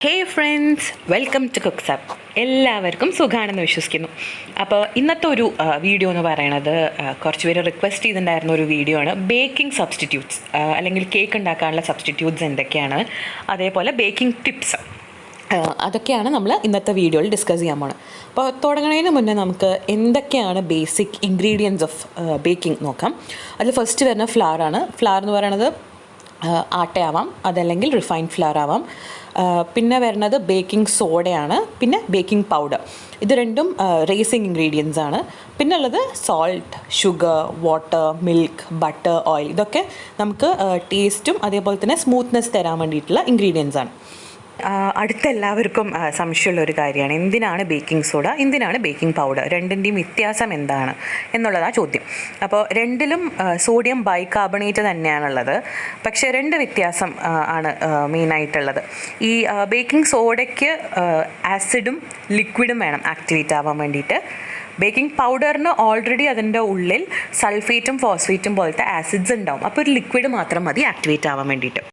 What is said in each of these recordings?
Hey friends, welcome to Cooksapp. എല്ലാവർക്കും സുഖമാണെന്ന് വിശ്വസിക്കുന്നു. അപ്പോൾ ഇന്നത്തെ ഒരു വീഡിയോ എന്ന് പറയണത് കുറച്ച് പേര് റിക്വസ്റ്റ് ചെയ്തിട്ടുണ്ടായിരുന്ന ഒരു വീഡിയോ ആണ്. ബേക്കിംഗ് സബ്സ്റ്റിറ്റ്യൂട്ട്സ് അല്ലെങ്കിൽ കേക്ക് ഉണ്ടാക്കാനുള്ള സബ്സ്റ്റിറ്റ്യൂട്ട്സ് എന്തൊക്കെയാണ്, അതേപോലെ ബേക്കിംഗ് ടിപ്സ്, അതൊക്കെയാണ് നമ്മൾ ഇന്നത്തെ വീഡിയോയിൽ ഡിസ്കസ് ചെയ്യാൻ പോകുന്നത്. അപ്പോൾ തുടങ്ങുന്നതിന് മുന്നേ നമുക്ക് എന്തൊക്കെയാണ് ബേസിക് ഇൻഗ്രീഡിയൻസ് ഓഫ് ബേക്കിംഗ് നോക്കാം. അതിൽ ഫസ്റ്റ് വരുന്ന ഫ്ലവർ ആണ്. ഫ്ലവർ എന്ന് പറയുന്നത് ആട്ടയാവാം, അതല്ലെങ്കിൽ റിഫൈൻഡ് ഫ്ലവർ ആവാം. പിന്നെ വരുന്നത് ബേക്കിംഗ് സോഡയാണ്, പിന്നെ ബേക്കിംഗ് പൗഡർ. ഇത് രണ്ടും റേസിങ് ഇൻഗ്രീഡിയൻസ് ആണ്. പിന്നെ ഉള്ളത് salt, sugar, water, milk, butter, oil. ഇതൊക്കെ നമുക്ക് ടേസ്റ്റും അതേപോലെ തന്നെ സ്മൂത്ത്നെസ് തരാൻ വേണ്ടിയിട്ടുള്ള ഇൻഗ്രീഡിയൻസ് ആണ്. അടുത്ത എല്ലാവർക്കും സംശയമുള്ള ഒരു കാര്യമാണ്, എന്തിനാണ് ബേക്കിംഗ് സോഡ, എന്തിനാണ് ബേക്കിംഗ് പൗഡർ, രണ്ടിൻ്റെയും വ്യത്യാസം എന്താണ് എന്നുള്ളതാണ് ചോദ്യം. അപ്പോൾ രണ്ടിലും സോഡിയം ബൈകാർബണേറ്റ് തന്നെയാണുള്ളത്, പക്ഷേ രണ്ട് വ്യത്യാസം ആണ് മെയിനായിട്ടുള്ളത്. ഈ ബേക്കിംഗ് സോഡയ്ക്ക് ആസിഡും ലിക്വിഡും വേണം ആക്ടിവേറ്റ് ആവാൻ വേണ്ടിയിട്ട്. ബേക്കിംഗ് പൗഡറിന് ഓൾറെഡി അതിൻ്റെ ഉള്ളിൽ സൾഫേറ്റും ഫോസ്ഫേറ്റും പോലത്തെ ആസിഡ്സ് ഉണ്ടാവും. അപ്പോൾ ഒരു ലിക്വിഡ് മാത്രം മതി ആക്ടിവേറ്റ് ആവാൻ വേണ്ടിയിട്ട്.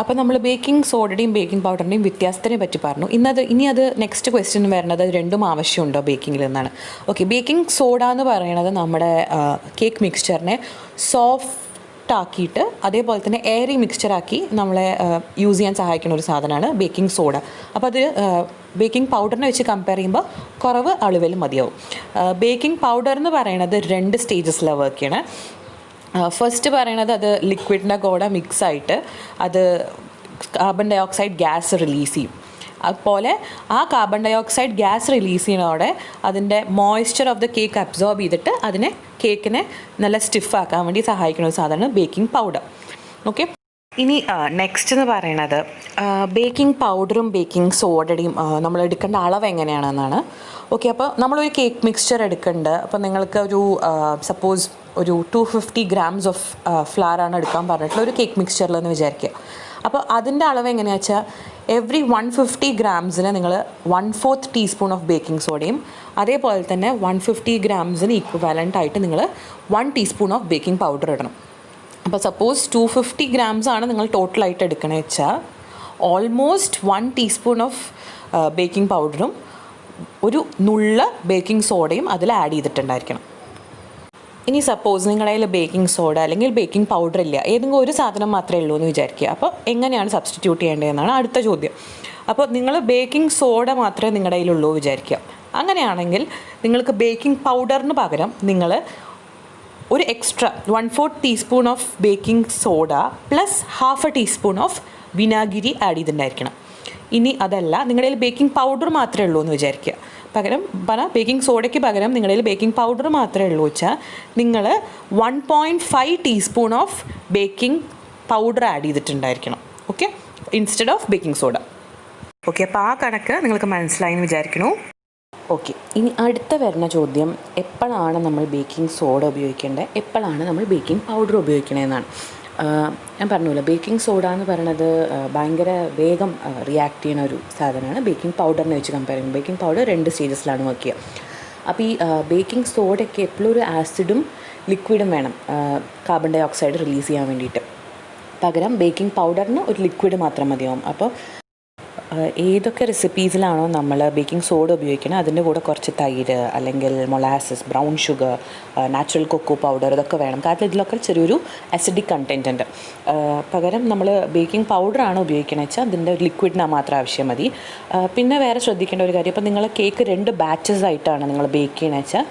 അപ്പോൾ നമ്മൾ ബേക്കിംഗ് സോഡയുടെയും ബേക്കിംഗ് പൗഡറിൻ്റെയും വ്യത്യാസത്തിനെ പറ്റി പറഞ്ഞു. ഇനി അത് നെക്സ്റ്റ് ക്വസ്റ്റ്യൻ വരുന്നത് രണ്ടും ആവശ്യമുണ്ടോ ബേക്കിങ്ങിൽ എന്നാണ്. ഓക്കെ, ബേക്കിംഗ് സോഡ എന്ന് പറയുന്നത് നമ്മുടെ കേക്ക് മിക്സ്ചറിനെ സോഫ്റ്റ് ആക്കിയിട്ട് അതേപോലെ തന്നെ എയറി മിക്സ്ചറാക്കി നമ്മളെ യൂസ് ചെയ്യാൻ സഹായിക്കുന്ന ഒരു സാധനമാണ് ബേക്കിംഗ് സോഡ. അപ്പോൾ അത് ബേക്കിംഗ് പൗഡറിനെ വെച്ച് കമ്പയർ ചെയ്യുമ്പോൾ കുറവ് അളവിൽ മതിയാവും. ബേക്കിംഗ് പൗഡർ എന്ന് പറയുന്നത് രണ്ട് സ്റ്റേജസിലാണ് വർക്ക് ചെയ്യണേ. ഫസ്റ്റ് പറയണത് അത് ലിക്വിഡിൻ്റെ കൂടെ മിക്സായിട്ട് അത് carbon dioxide gas release ചെയ്യും. അതുപോലെ ആ carbon dioxide gas release ചെയ്യുന്നതോടെ അതിൻ്റെ moisture of the cake absorb ചെയ്തിട്ട് കേക്കിനെ നല്ല സ്റ്റിഫാക്കാൻ വേണ്ടി സഹായിക്കുന്ന ഒരു സാധനമാണ് ബേക്കിംഗ് പൗഡർ. ഓക്കെ, ഇനി നെക്സ്റ്റ് എന്ന് പറയണത് ബേക്കിംഗ് പൗഡറും ബേക്കിംഗ് സോഡയുടെയും നമ്മൾ എടുക്കേണ്ട അളവ് എങ്ങനെയാണെന്നാണ്. ഓക്കെ, അപ്പോൾ നമ്മളൊരു കേക്ക് മിക്സ്ചർ എടുക്കുന്നുണ്ട്. അപ്പോൾ നിങ്ങൾക്ക് ഒരു സപ്പോസ് ഒരു 250 grams ഓഫ് ഫ്ലവറാണ് എടുക്കാൻ പറഞ്ഞിട്ടുള്ള ഒരു കേക്ക് മിക്സ്ചറിലെന്ന് വിചാരിക്കുക. അപ്പോൾ അതിൻ്റെ അളവ് എങ്ങനെയാണെന്ന് വെച്ചാൽ എവറി 150 grams നിങ്ങൾ 1/4 ടീസ്പൂൺ ഓഫ് ബേക്കിംഗ് സോഡയും അതേപോലെ തന്നെ 150 grams ഈക്വലൻ്റ് ആയിട്ട് നിങ്ങൾ 1 ടീസ്പൂൺ ഓഫ് ബേക്കിംഗ് പൗഡർ ഇടണം. അപ്പോൾ സപ്പോസ് 250 grams ആണ് നിങ്ങൾ ടോട്ടലായിട്ട് എടുക്കണമെന്ന് വെച്ചാൽ ഓൾമോസ്റ്റ് 1 ടീസ്പൂൺ ഓഫ് ബേക്കിംഗ് പൗഡറും ഒരു നുള്ള ബേക്കിംഗ് സോഡയും അതിൽ ആഡ് ചെയ്തിട്ടുണ്ടായിരിക്കണം. ഇനി സപ്പോസ് നിങ്ങളുടെ കയ്യിൽ ബേക്കിംഗ് സോഡ അല്ലെങ്കിൽ ബേക്കിംഗ് പൗഡർ ഇല്ല, ഏതെങ്കിലും ഒരു സാധനം മാത്രമേ ഉള്ളൂ എന്ന് വിചാരിക്കുക. അപ്പോൾ എങ്ങനെയാണ് സബ്സ്റ്റിറ്റ്യൂട്ട് ചെയ്യേണ്ടതെന്നാണ് അടുത്ത ചോദ്യം. അപ്പോൾ നിങ്ങൾ ബേക്കിംഗ് സോഡ മാത്രമേ നിങ്ങളുടെ കയ്യിലുള്ളൂ വിചാരിക്കുക. അങ്ങനെയാണെങ്കിൽ നിങ്ങൾക്ക് ബേക്കിംഗ് പൗഡറിന് പകരം നിങ്ങൾ ഒരു extra 1/4 teaspoon of baking soda plus 1/2 teaspoon of വിനാഗിരി ആഡ് ചെയ്തിട്ടുണ്ടായിരിക്കണം. ഇനി അതല്ല, നിങ്ങളുടെ കയ്യിൽ ബേക്കിംഗ് പൗഡർ മാത്രമേ ഉള്ളൂ എന്ന് വിചാരിക്കുക. ബേക്കിംഗ് സോഡയ്ക്ക് പകരം നിങ്ങളുടെ കയ്യിൽ ബേക്കിംഗ് പൗഡർ മാത്രമേ ഉള്ളൂ വെച്ചാൽ നിങ്ങൾ 1.5 teaspoon of baking powder add ചെയ്തിട്ടുണ്ടായിരിക്കണം. Okay, instead of baking soda. Okay, അപ്പോൾ ആ കണക്ക് നിങ്ങൾക്ക് മനസ്സിലായി എന്ന് വിചാരിക്കുന്നു. ഓക്കെ, ഇനി അടുത്ത വരുന്ന ചോദ്യം, എപ്പോഴാണ് നമ്മൾ ബേക്കിംഗ് സോഡ ഉപയോഗിക്കേണ്ടത്, എപ്പോഴാണ് നമ്മൾ ബേക്കിംഗ് പൗഡർ ഉപയോഗിക്കണമെന്നാണ്. ഞാൻ പറഞ്ഞല്ലോ, ബേക്കിംഗ് സോഡ എന്ന് പറയുന്നത് ഭയങ്കര വേഗം റിയാക്ട് ചെയ്യുന്ന ഒരു സാധനമാണ്. ബേക്കിംഗ് പൗഡറിനെ വെച്ച് കമ്പയർ ചെയ്യുമ്പോൾ ബേക്കിംഗ് പൗഡർ 2 സ്റ്റേജസിലാണ് വർക്ക് ചെയ്യുക. അപ്പോൾ ഈ ബേക്കിംഗ് സോഡയ്ക്ക് എപ്പോഴും ഒരു ആസിഡും ലിക്വിഡും വേണം കാർബൺ ഡൈ ഓക്സൈഡ് റിലീസ് ചെയ്യാൻ വേണ്ടിയിട്ട്. പകരം ബേക്കിംഗ് പൗഡറിന് ഒരു ലിക്വിഡ് മാത്രം മതിയാവും. അപ്പോൾ ഏതൊക്കെ റെസിപ്പീസിലാണോ നമ്മൾ ബേക്കിംഗ് സോഡ ഉപയോഗിക്കുന്നത് അതിൻ്റെ കൂടെ കുറച്ച് തൈര് അല്ലെങ്കിൽ molasses, brown sugar, natural cocoa powder ഇതൊക്കെ വേണം. കാരണം ഇതിലൊക്കെ ചെറിയൊരു അസിഡിക് കണ്ടൻറ്റ് ഉണ്ട്. പകരം നമ്മൾ ബേക്കിംഗ് പൗഡറാണ് ഉപയോഗിക്കണമെന്ന് വെച്ചാൽ അതിൻ്റെ ഒരു ലിക്വിഡിന് മാത്രം ആവശ്യം മതി. പിന്നെ വേറെ ശ്രദ്ധിക്കേണ്ട ഒരു കാര്യം, ഇപ്പോൾ നിങ്ങൾ കേക്ക് 2 ബാച്ചസ് ആയിട്ടാണ് നിങ്ങൾ ബേക്ക് ചെയ്യണമെന്ന് വെച്ചാൽ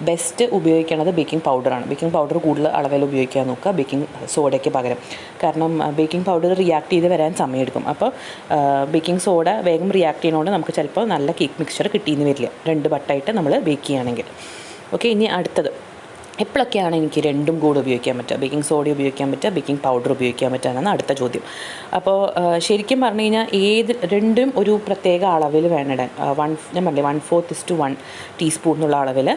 ബെസ്റ്റ് ഉപയോഗിക്കുന്നത് ബേക്കിംഗ് പൗഡറാണ്. ബേക്കിംഗ് പൗഡർ കൂടുതൽ അളവിൽ ഉപയോഗിക്കാൻ നോക്കുക ബേക്കിംഗ് സോഡയ്ക്ക് പകരം. കാരണം ബേക്കിംഗ് പൗഡർ റിയാക്ട് ചെയ്ത് വരാൻ സമയമെടുക്കും. അപ്പോൾ ബേക്കിംഗ് സോഡ വേഗം റിയാക്ട് ചെയ്യുന്നതുകൊണ്ട് നമുക്ക് ചിലപ്പോൾ നല്ല കേക്ക് മിക്സ്ചർ കിട്ടിയെന്ന് വരില്ല 2 ബട്ടായിട്ട് നമ്മൾ ബേക്ക് ചെയ്യുകയാണെങ്കിൽ. ഓക്കെ, ഇനി അടുത്തത്, എപ്പോഴൊക്കെയാണ് എനിക്ക് രണ്ടും കൂടെ ഉപയോഗിക്കാൻ പറ്റുക, ബേക്കിംഗ് സോഡ ഉപയോഗിക്കാൻ പറ്റുക, ബേക്കിംഗ് പൗഡർ ഉപയോഗിക്കാൻ പറ്റുക എന്നാണ് അടുത്ത ചോദ്യം. അപ്പോൾ ശരിക്കും പറഞ്ഞു കഴിഞ്ഞാൽ രണ്ടും ഒരു പ്രത്യേക അളവിൽ വേണം. ഞാൻ പറഞ്ഞില്ലേ 1/4 ടീസ്പൂൺ എന്നുള്ള അളവിൽ.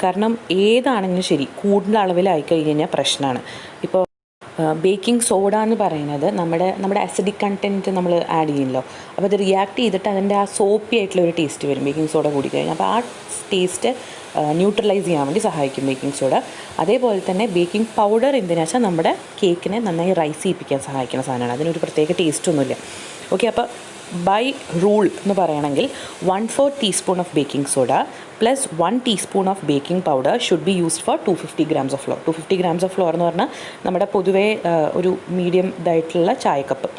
കാരണം ഏതാണെങ്കിലും ശരി കൂടുതൽ അളവിലായി കഴിഞ്ഞ് കഴിഞ്ഞാൽ പ്രശ്നമാണ്. ഇപ്പോൾ ബേക്കിംഗ് സോഡ എന്ന് പറയുന്നത് നമ്മുടെ അസിഡിക് കണ്ടൻറ്റ് നമ്മൾ ആഡ് ചെയ്യുമല്ലോ. അപ്പോൾ അത് റിയാക്ട് ചെയ്തിട്ട് അതിൻ്റെ ആ സോപ്പി ആയിട്ടുള്ള ഒരു ടേസ്റ്റ് വരും ബേക്കിംഗ് സോഡ കൂടി കഴിഞ്ഞാൽ. അപ്പോൾ ആ ടേസ്റ്റ് ന്യൂട്രലൈസ് ചെയ്യാൻ വേണ്ടി സഹായിക്കും ബേക്കിംഗ് സോഡ. അതേപോലെ തന്നെ ബേക്കിംഗ് പൗഡർ എന്തിനാ വെച്ചാൽ നമ്മുടെ കേക്കിനെ നന്നായി റൈസ് ചെയ്യിപ്പിക്കാൻ സഹായിക്കുന്ന സാധനമാണ്. അതിനൊരു പ്രത്യേക ടേസ്റ്റൊന്നുമില്ല. ഓക്കെ, അപ്പോൾ ബൈ റൂൾ എന്ന് പറയുകയാണെങ്കിൽ 1/4 teaspoon of baking soda plus 1 teaspoon of baking powder should be used for 250 grams of floor. 250 grams of floor എന്ന് പറഞ്ഞാൽ നമ്മുടെ പൊതുവേ ഒരു മീഡിയം ഇതായിട്ടുള്ള ചായക്കപ്പ്,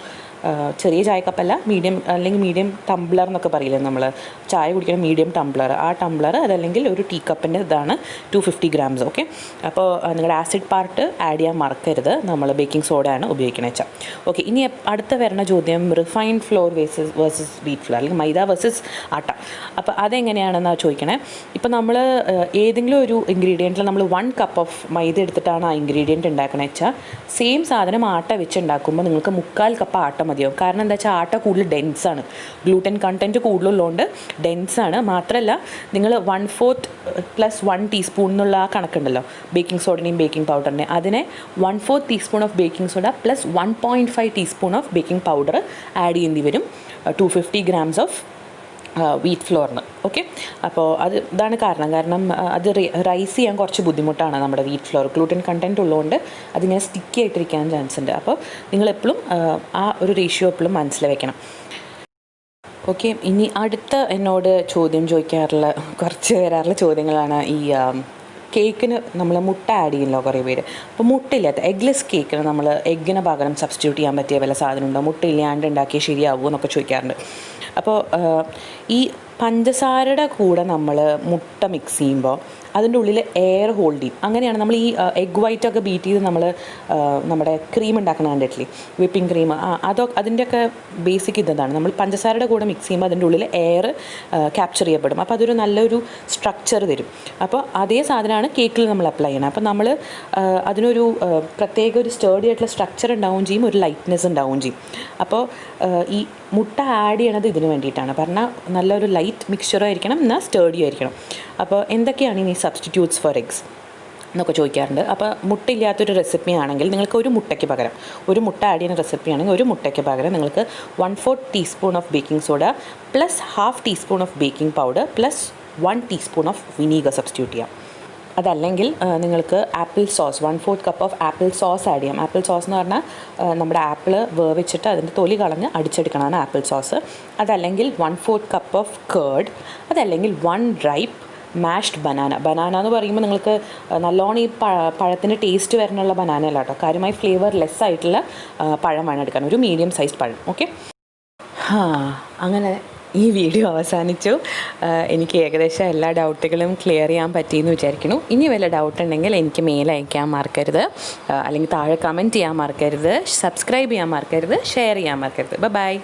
ചെറിയ ചായക്കപ്പല്ല, മീഡിയം അല്ലെങ്കിൽ മീഡിയം ടംബ്ലർ എന്നൊക്കെ പറയില്ലേ നമ്മൾ, ചായ കുടിക്കുന്ന മീഡിയം ടംബ്ലർ, ആ ടംബ്ലർ അതല്ലെങ്കിൽ ഒരു ടീ കപ്പിൻ്റെ ഇതാണ് 250 grams. ഓക്കെ, അപ്പോൾ നിങ്ങളുടെ ആസിഡ് പാർട്ട് ആഡ് ചെയ്യാൻ മറക്കരുത്. നമ്മൾ ബേക്കിംഗ് സോഡയാണ് ഉപയോഗിക്കണ വെച്ചാൽ. ഓക്കെ, ഇനി അടുത്ത വരുന്ന ചോദ്യം refined floor versus wheat floor അല്ലെങ്കിൽ മൈദ വേഴ്സസ് ആട്ട. അപ്പോൾ അതെങ്ങനെയാണെന്നാണ് ചോദിക്കണേ. ഇപ്പോൾ നമ്മൾ ഏതെങ്കിലും ഒരു ഇൻഗ്രീഡിയൻറ്റിൽ നമ്മൾ 1 cup ഓഫ് മൈദ എടുത്തിട്ടാണ് ആ ഇൻഗ്രീഡിയൻറ്റ് ഉണ്ടാക്കണത് വെച്ചാൽ സെയിം സാധനം ആട്ട വെച്ച് ഉണ്ടാക്കുമ്പോൾ നിങ്ങൾക്ക് 3/4 cup ആട്ട മതിയാവും. കാരണം എന്താ വെച്ചാൽ ആട്ട കൂടുതൽ ഡെൻസാണ്, ഗ്ലൂട്ടൻ കണ്ടൻറ്റ് കൂടുതലുള്ളതുകൊണ്ട് ഡെൻസാണ്. മാത്രമല്ല നിങ്ങൾ 1/4 + 1 ടീസ്പൂൺ എന്നുള്ള ആ കണക്കുണ്ടല്ലോ ബേക്കിംഗ് സോഡയുടെയും ബേക്കിംഗ് പൗഡറിനെ, അതിനെ 1/4 teaspoon of baking soda plus 1.5 teaspoon of baking powder add ചെയ്യേണ്ടി വരും 250 grams ഓഫ് വീറ്റ് ഫ്ലോറിന്. ഓക്കെ, അപ്പോൾ ഇതാണ് കാരണം അത് റൈസ് ചെയ്യാൻ കുറച്ച് ബുദ്ധിമുട്ടാണ് നമ്മുടെ വീറ്റ് ഫ്ലോർ, ഗ്ലൂട്ടൻ കണ്ടൻറ്റ് ഉള്ളതുകൊണ്ട് അതിങ്ങനെ സ്റ്റിക്കി ആയിട്ടിരിക്കാൻ ചാൻസ് ഉണ്ട്. അപ്പോൾ നിങ്ങളെപ്പോഴും ആ ഒരു റേഷ്യോ എപ്പോഴും മനസ്സിൽ വെക്കണം. ഓക്കെ, ഇനി അടുത്ത എന്നോട് ചോദ്യം ചോദിക്കാറുള്ള കുറച്ച് വരാറുള്ള ചോദ്യങ്ങളാണ് ഈ കേക്കിന് നമ്മൾ മുട്ട ആഡ് ചെയ്യുമല്ലോ കുറേ പേര്. അപ്പോൾ മുട്ടയില്ലാത്ത എഗ്ലെസ് കേക്കിന് നമ്മൾ എഗ്ഗിന് പകരം സബ്സ്റ്റിറ്റ്യൂട്ട് ചെയ്യാൻ പറ്റിയ വല്ല സാധനമുണ്ടോ, മുട്ടയില്ലാണ്ട് ഉണ്ടാക്കിയാൽ ശരിയാവുമോ എന്നൊക്കെ ചോദിക്കാറുണ്ട്. അപ്പോൾ ഈ പഞ്ചസാരയുടെ കൂടെ നമ്മൾ മുട്ട മിക്സ് ചെയ്യുമ്പോൾ അതിൻ്റെ ഉള്ളിൽ എയർ ഹോൾഡ് ചെയ്യും. അങ്ങനെയാണ് നമ്മൾ ഈ എഗ് വൈറ്റൊക്കെ ബീറ്റ് ചെയ്ത് നമ്മൾ നമ്മുടെ ക്രീം ഉണ്ടാക്കുന്ന കണ്ടിട്ടില്ലേ, വിപ്പിംഗ് ക്രീം, അതിൻ്റെയൊക്കെ ബേസിക് ഇതാണ്. നമ്മൾ പഞ്ചസാരയുടെ കൂടെ മിക്സ് ചെയ്യുമ്പോൾ അതിൻ്റെ ഉള്ളിൽ എയർ ക്യാപ്ചർ ചെയ്യപ്പെടും. അപ്പോൾ അതൊരു നല്ലൊരു സ്ട്രക്ചർ തരും. അപ്പോൾ അതേ സാധനമാണ് കേക്കിൽ നമ്മൾ അപ്ലൈ ചെയ്യണം. അപ്പോൾ നമ്മൾ അതിനൊരു പ്രത്യേക ഒരു സ്റ്റേഡി ആയിട്ടുള്ള സ്ട്രക്ചർ ഉണ്ടാവുകയും ചെയ്യും, ഒരു ലൈറ്റ്നെസ് ഉണ്ടാവുകയും ചെയ്യും. അപ്പോൾ ഈ മുട്ട ആഡ് ചെയ്യണത് ഇതിന് വേണ്ടിയിട്ടാണ്. പറഞ്ഞാൽ നല്ലൊരു ലൈറ്റ് മിക്സ്ചറും ആയിരിക്കണം, എന്നാൽ സ്റ്റേഡി ആയിരിക്കണം. അപ്പോൾ എന്തൊക്കെയാണ് ഇനി സബ്സ്റ്റിറ്റ്യൂട്ട്സ് ഫോർ എഗ്സ് എന്നൊക്കെ ചോദിക്കാറുണ്ട്. അപ്പോൾ മുട്ടയില്ലാത്തൊരു റെസിപ്പി ആണെങ്കിൽ നിങ്ങൾക്ക് ഒരു മുട്ടയ്ക്ക് പകരം, ഒരു മുട്ട ആഡ് ചെയ്യുന്ന റെസിപ്പി ആണെങ്കിൽ ഒരു മുട്ടയ്ക്ക് പകരം നിങ്ങൾക്ക് 1/4 teaspoon of baking soda plus 1/2 teaspoon of baking powder plus 1 teaspoon of vinegar substitute ചെയ്യാം. അതല്ലെങ്കിൽ നിങ്ങൾക്ക് apple sauce 1/4 cup of apple sauce add ചെയ്യാം. ആപ്പിൾ സോസ് എന്ന് പറഞ്ഞാൽ നമ്മുടെ ആപ്പിൾ വേവിച്ചിട്ട് അതിൻ്റെ തൊലി കളഞ്ഞ് അടിച്ചെടുക്കണതാണ് ആപ്പിൾ സോസ്. അതല്ലെങ്കിൽ 1/4 cup ഓഫ് കേർഡ്, അതല്ലെങ്കിൽ 1 ripe മാഷ്ഡ് ബനാന എന്ന് പറയുമ്പോൾ നിങ്ങൾക്ക് നല്ലോണം ഈ പഴത്തിൻ്റെ ടേസ്റ്റ് വരണുള്ള ബനാന അല്ല കേട്ടോ, കാര്യമായി ഫ്ലേവർ ലെസ് ആയിട്ടുള്ള പഴം വേണം എടുക്കാൻ, ഒരു മീഡിയം സൈസ് പഴം. ഓക്കെ, അങ്ങനെ ഈ വീഡിയോ അവസാനിച്ചു. എനിക്ക് ഏകദേശം എല്ലാ ഡൗട്ടുകളും ക്ലിയർ ചെയ്യാൻ പറ്റിയെന്ന് വിചാരിക്കുന്നു. ഇനി വല്ല ഡൗട്ട് ഉണ്ടെങ്കിൽ എനിക്ക് മെയിൽ അയക്കാൻ മറക്കരുത്, അല്ലെങ്കിൽ താഴെ കമൻറ്റ് ചെയ്യാൻ മറക്കരുത്, സബ്സ്ക്രൈബ് ചെയ്യാൻ മറക്കരുത്, ഷെയർ ചെയ്യാൻ മറക്കരുത്. ബൈ.